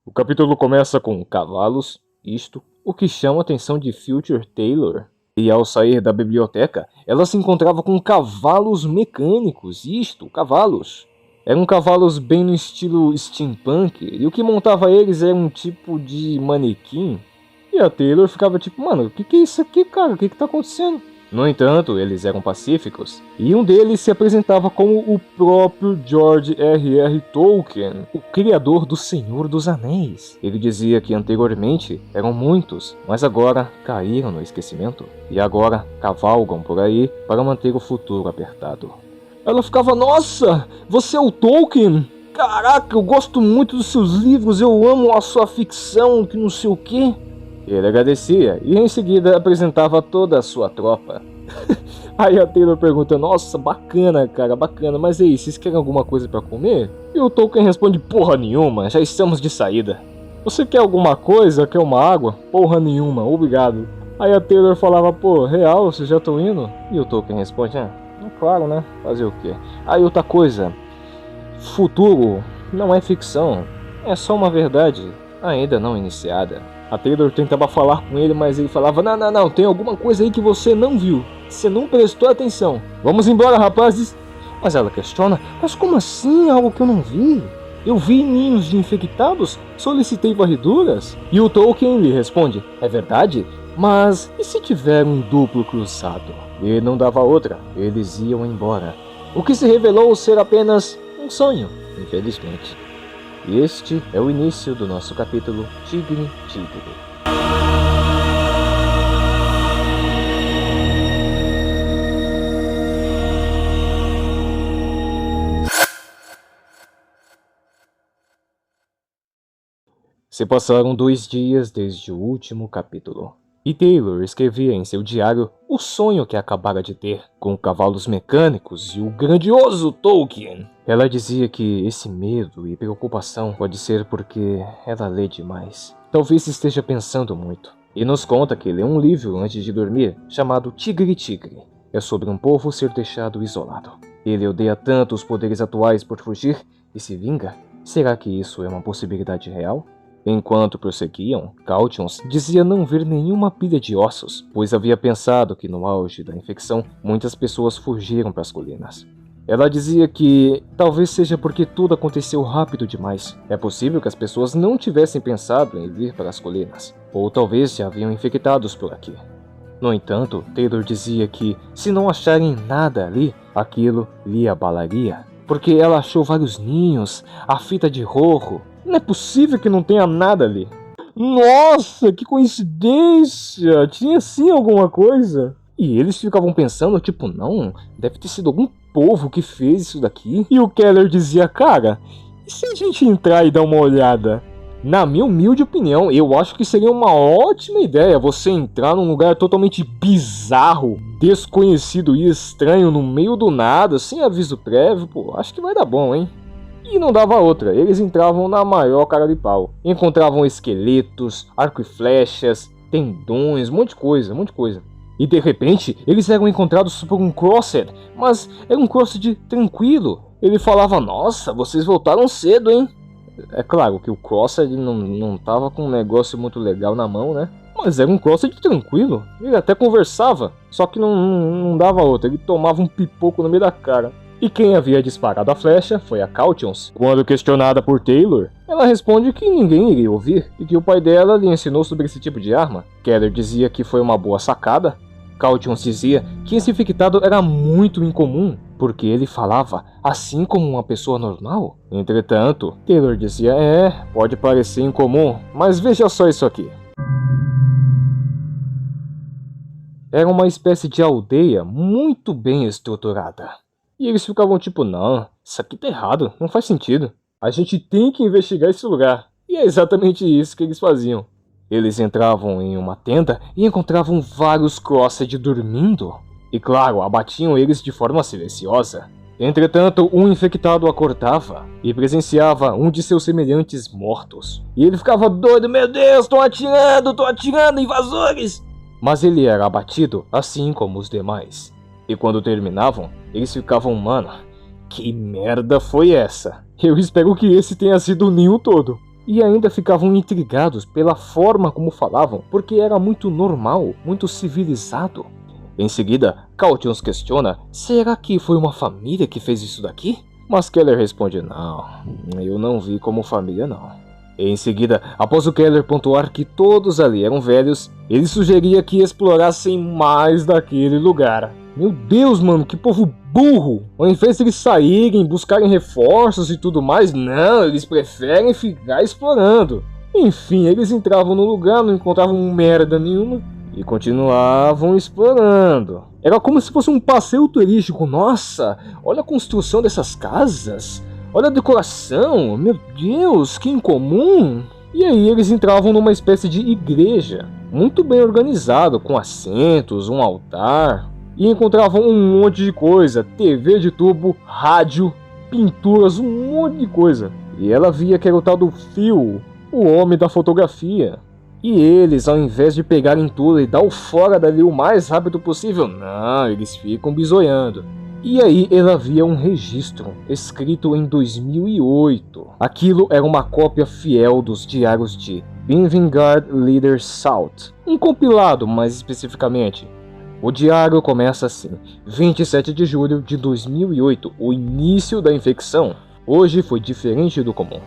O capítulo começa com cavalos, isto, o que chama a atenção de Future Taylor. E ao sair da biblioteca, ela se encontrava com cavalos mecânicos, isto, cavalos. Eram cavalos bem no estilo steampunk, e o que montava eles era um tipo de manequim. E a Taylor ficava tipo, mano, o que é isso aqui, cara? O que tá acontecendo? No entanto, eles eram pacíficos, e um deles se apresentava como o próprio George R.R. Tolkien, o criador do Senhor dos Anéis. Ele dizia que anteriormente eram muitos, mas agora caíram no esquecimento, e agora cavalgam por aí para manter o futuro apertado. Ela ficava, nossa, você é o Tolkien? Caraca, eu gosto muito dos seus livros, eu amo a sua ficção, que não sei o quê. Ele agradecia e em seguida apresentava toda a sua tropa. Aí a Taylor pergunta, nossa, bacana cara, bacana, mas aí, vocês querem alguma coisa pra comer? E o Tolkien responde, porra nenhuma, já estamos de saída. Você quer alguma coisa? Quer uma água? Porra nenhuma, obrigado. Aí a Taylor falava, pô, real, vocês já estão indo? E o Tolkien responde, claro né, fazer o quê? Aí outra coisa, futuro não é ficção, é só uma verdade ainda não iniciada. A Taylor tentava falar com ele, mas ele falava, não, tem alguma coisa aí que você não viu, você não prestou atenção. Vamos embora, rapazes. Mas ela questiona, mas como assim, algo que eu não vi? Eu vi ninhos de infectados, solicitei varreduras. E o Tolkien lhe responde, é verdade? Mas e se tiver um duplo cruzado? E não dava outra, eles iam embora. O que se revelou ser apenas um sonho, infelizmente. E este é o início do nosso capítulo Tigre Tigre. Se passaram 2 dias desde o último capítulo. E Taylor escrevia em seu diário o sonho que acabara de ter, com cavalos mecânicos e o grandioso Tolkien. Ela dizia que esse medo e preocupação pode ser porque ela lê demais. Talvez esteja pensando muito. E nos conta que lê um livro antes de dormir, chamado Tigre Tigre. É sobre um povo ser deixado isolado. Ele odeia tanto os poderes atuais por fugir e se vinga. Será que isso é uma possibilidade real? Enquanto prosseguiam, Cautions dizia não ver nenhuma pilha de ossos, pois havia pensado que no auge da infecção muitas pessoas fugiram para as colinas. Ela dizia que talvez seja porque tudo aconteceu rápido demais. É possível que as pessoas não tivessem pensado em vir para as colinas, ou talvez já haviam infectados por aqui. No entanto, Taylor dizia que se não acharem nada ali, aquilo lhe abalaria, porque ela achou vários ninhos, a fita de rorro. Não é possível que não tenha nada ali. Nossa, que coincidência! Tinha sim alguma coisa. E eles ficavam pensando, tipo, não, deve ter sido algum povo que fez isso daqui. E o Keller dizia, cara, e se a gente entrar e dar uma olhada? Na minha humilde opinião, eu acho que seria uma ótima ideia você entrar num lugar totalmente bizarro, desconhecido e estranho no meio do nada, sem aviso prévio, pô, acho que vai dar bom, hein? E não dava outra, eles entravam na maior cara de pau. Encontravam esqueletos, arco e flechas, tendões, um monte de coisa. E de repente, eles eram encontrados por um Crossed, mas era um Crossed tranquilo. Ele falava, nossa, vocês voltaram cedo, hein? É claro que o Crossed não tava com um negócio muito legal na mão, né? Mas era um Crossed tranquilo, ele até conversava, só que não dava outra, ele tomava um pipoco no meio da cara. E quem havia disparado a flecha foi a Cautions. Quando questionada por Taylor, ela responde que ninguém iria ouvir e que o pai dela lhe ensinou sobre esse tipo de arma. Keller dizia que foi uma boa sacada. Cautions dizia que esse infectado era muito incomum, porque ele falava assim como uma pessoa normal. Entretanto, Taylor dizia, pode parecer incomum, mas veja só isso aqui. Era uma espécie de aldeia muito bem estruturada. E eles ficavam tipo, não, isso aqui tá errado, não faz sentido. A gente tem que investigar esse lugar. E é exatamente isso que eles faziam. Eles entravam em uma tenda e encontravam vários Crossed dormindo. E claro, abatiam eles de forma silenciosa. Entretanto, um infectado acordava e presenciava um de seus semelhantes mortos. E ele ficava doido, meu Deus, tô atirando, invasores! Mas ele era abatido assim como os demais. E quando terminavam, eles ficavam, mano, que merda foi essa? Eu espero que esse tenha sido o ninho todo. e ainda ficavam intrigados pela forma como falavam, porque era muito normal, muito civilizado. Em seguida, Caution questiona: será que foi uma família que fez isso daqui? Mas Keller responde: não, eu não vi como família não. Em seguida, após o Keller pontuar que todos ali eram velhos, ele sugeria que explorassem mais daquele lugar. Meu Deus, mano, que povo burro! Ao invés de eles saírem, buscarem reforços e tudo mais, não, eles preferem ficar explorando. Enfim, eles entravam no lugar, não encontravam merda nenhuma e continuavam explorando. Era como se fosse um passeio turístico. Nossa, olha a construção dessas casas, olha a decoração, meu Deus, que incomum! E aí eles entravam numa espécie de igreja, muito bem organizado, com assentos, um altar, e encontravam um monte de coisa, TV de tubo, rádio, pinturas, um monte de coisa. E ela via que era o tal do Phil, o homem da fotografia. E eles, ao invés de pegarem tudo e dar o fora dali o mais rápido possível, não, eles ficam bisoiando. E aí ela via um registro, escrito em 2008. Aquilo era uma cópia fiel dos diários de Vingegaard Leader South. Um compilado, mais especificamente. O diário começa assim: 27 de julho de 2008, o início da infecção. Hoje foi diferente do comum.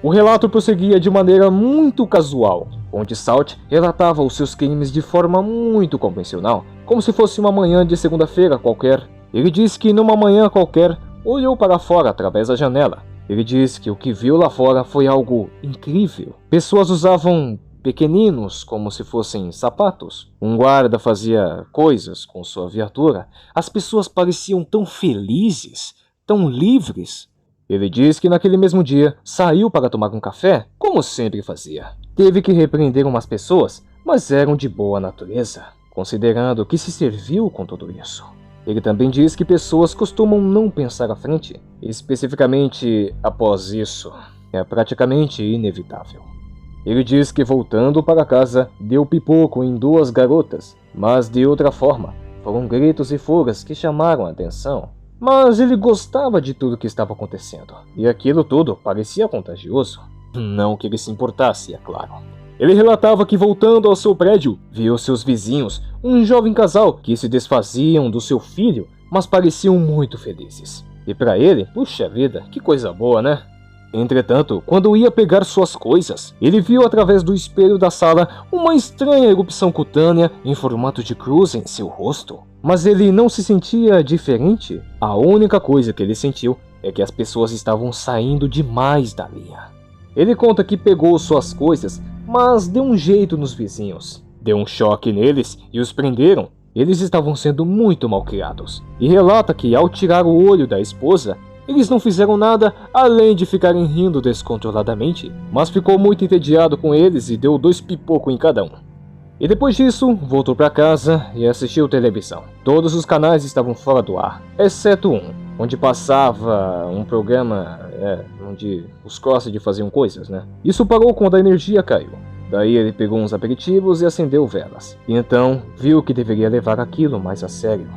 O relato prosseguia de maneira muito casual, onde Salt relatava os seus crimes de forma muito convencional, como se fosse uma manhã de segunda-feira qualquer. Ele diz que numa manhã qualquer, olhou para fora através da janela. Ele diz que o que viu lá fora foi algo incrível. Pessoas usavam pequeninos como se fossem sapatos. Um guarda fazia coisas com sua viatura. As pessoas pareciam tão felizes, tão livres. Ele diz que naquele mesmo dia saiu para tomar um café, como sempre fazia. Teve que repreender umas pessoas, mas eram de boa natureza, considerando que se serviu com tudo isso. Ele também diz que pessoas costumam não pensar à frente, especificamente após isso. É praticamente inevitável. Ele diz que voltando para casa, deu pipoco em 2 garotas, mas de outra forma. Foram gritos e fugas que chamaram a atenção. Mas ele gostava de tudo que estava acontecendo, e aquilo tudo parecia contagioso. Não que ele se importasse, é claro. Ele relatava que voltando ao seu prédio, viu seus vizinhos, um jovem casal, que se desfaziam do seu filho, mas pareciam muito felizes. E para ele, puxa vida, que coisa boa, né? Entretanto, quando ia pegar suas coisas, ele viu através do espelho da sala uma estranha erupção cutânea em formato de cruz em seu rosto. Mas ele não se sentia diferente. A única coisa que ele sentiu é que as pessoas estavam saindo demais da linha. Ele conta que pegou suas coisas, mas deu um jeito nos vizinhos. Deu um choque neles e os prenderam. Eles estavam sendo muito malcriados. E relata que ao tirar o olho da esposa, eles não fizeram nada além de ficarem rindo descontroladamente, mas ficou muito entediado com eles e deu 2 pipocos em cada um. E depois disso, voltou para casa e assistiu televisão. Todos os canais estavam fora do ar, exceto um, onde passava um programa onde os Crossed faziam coisas, né? Isso parou quando a energia caiu. Daí ele pegou uns aperitivos e acendeu velas. E então viu que deveria levar aquilo mais a sério.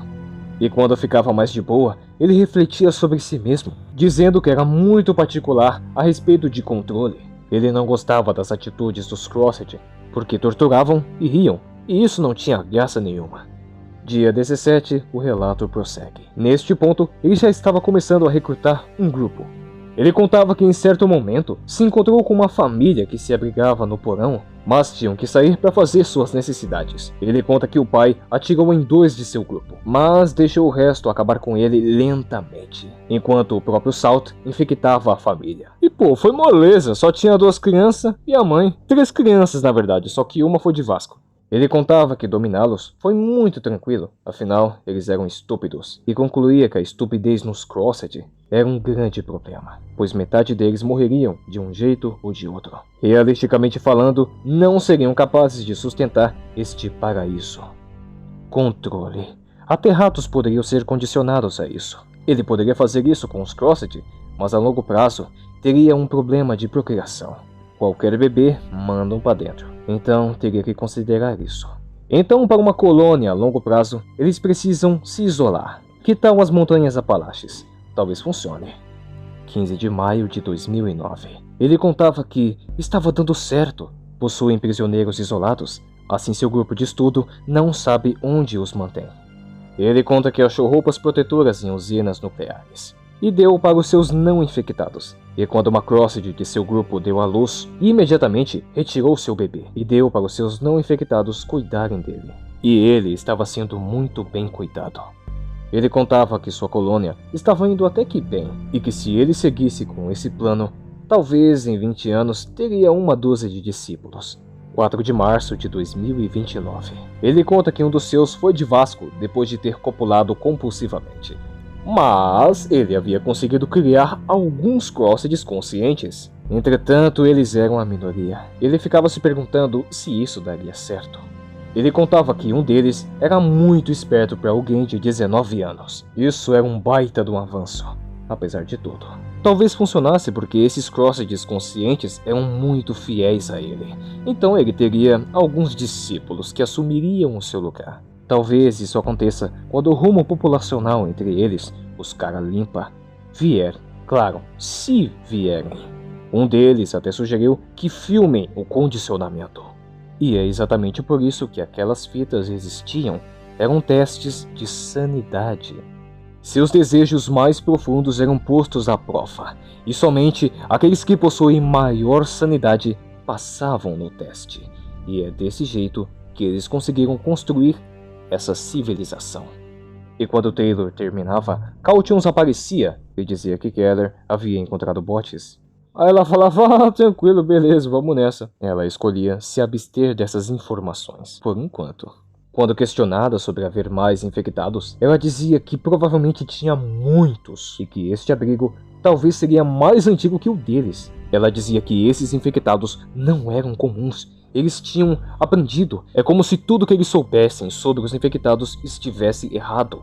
E quando ficava mais de boa, ele refletia sobre si mesmo, dizendo que era muito particular a respeito de controle. Ele não gostava das atitudes dos Crossed, porque torturavam e riam, e isso não tinha graça nenhuma. Dia 17, o relato prossegue. Neste ponto, ele já estava começando a recrutar um grupo. Ele contava que em certo momento se encontrou com uma família que se abrigava no porão, mas tinham que sair para fazer suas necessidades. Ele conta que o pai atirou em 2 de seu grupo, mas deixou o resto acabar com ele lentamente, enquanto o próprio Salt infectava a família. E pô, foi moleza, só tinha 2 crianças e a mãe. 3 crianças na verdade, só que uma foi de Vasco. Ele contava que dominá-los foi muito tranquilo, afinal eles eram estúpidos, e concluía que a estupidez nos Crossed era um grande problema, pois metade deles morreriam de um jeito ou de outro. Realisticamente falando, não seriam capazes de sustentar este paraíso. Controle. Até ratos poderiam ser condicionados a isso. Ele poderia fazer isso com os Crossed, mas a longo prazo teria um problema de procriação. Qualquer bebê mandam para dentro, então teria que considerar isso. Então, para uma colônia a longo prazo, eles precisam se isolar. Que tal as montanhas Apalaches? Talvez funcione. 15 de maio de 2009. Ele contava que estava dando certo, possuem prisioneiros isolados, assim seu grupo de estudo não sabe onde os mantém. Ele conta que achou roupas protetoras em usinas nucleares e deu para os seus não infectados. E quando uma Crossed de seu grupo deu à luz, imediatamente retirou seu bebê e deu para os seus não infectados cuidarem dele. E ele estava sendo muito bem cuidado. Ele contava que sua colônia estava indo até que bem e que se ele seguisse com esse plano, talvez em 20 anos teria uma dúzia de discípulos. 4 de março de 2029. Ele conta que um dos seus foi de Vasco depois de ter copulado compulsivamente. Mas ele havia conseguido criar alguns Crosseds conscientes. Entretanto, eles eram a minoria. Ele ficava se perguntando se isso daria certo. Ele contava que um deles era muito esperto para alguém de 19 anos. Isso era um baita de um avanço, apesar de tudo. Talvez funcionasse porque esses Crosseds conscientes eram muito fiéis a ele. Então ele teria alguns discípulos que assumiriam o seu lugar. Talvez isso aconteça quando o rumo populacional entre eles, os cara limpa, vier. Claro, se vierem. Um deles até sugeriu que filmem o condicionamento. E é exatamente por isso que aquelas fitas existiam. Eram testes de sanidade. Seus desejos mais profundos eram postos à prova, e somente aqueles que possuem maior sanidade passavam no teste. E é desse jeito que eles conseguiram construir essa civilização. E quando Taylor terminava, Cautions aparecia e dizia que Keller havia encontrado bots. Aí ela falava, tranquilo, beleza, vamos nessa. Ela escolhia se abster dessas informações, por enquanto. Quando questionada sobre haver mais infectados, ela dizia que provavelmente tinha muitos e que este abrigo talvez seria mais antigo que o deles. Ela dizia que esses infectados não eram comuns, eles tinham aprendido. É como se tudo que eles soubessem sobre os infectados estivesse errado.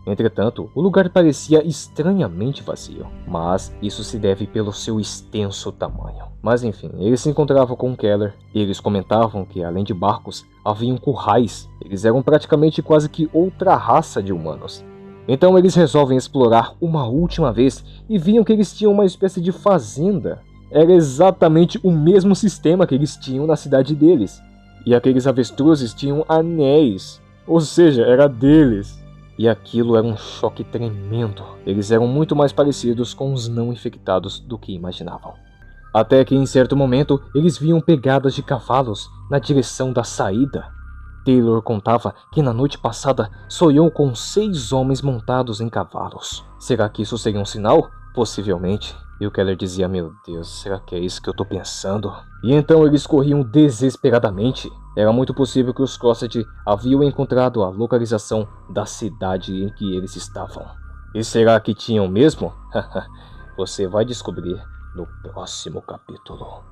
Entretanto, o lugar parecia estranhamente vazio, mas isso se deve pelo seu extenso tamanho. Mas enfim, eles se encontravam com Keller e eles comentavam que além de barcos, haviam currais. Eles eram praticamente quase que outra raça de humanos. Então eles resolvem explorar uma última vez e viam que eles tinham uma espécie de fazenda. Era exatamente o mesmo sistema que eles tinham na cidade deles. E aqueles avestruzes tinham anéis, ou seja, era deles. E aquilo era um choque tremendo. Eles eram muito mais parecidos com os não infectados do que imaginavam. Até que em certo momento eles viam pegadas de cavalos na direção da saída. Taylor contava que na noite passada sonhou com 6 homens montados em cavalos. Será que isso seria um sinal? Possivelmente. E o Keller dizia, meu Deus, será que é isso que eu tô pensando? E então eles corriam desesperadamente. Era muito possível que os Crossed haviam encontrado a localização da cidade em que eles estavam. E será que tinham mesmo? Você vai descobrir no próximo capítulo.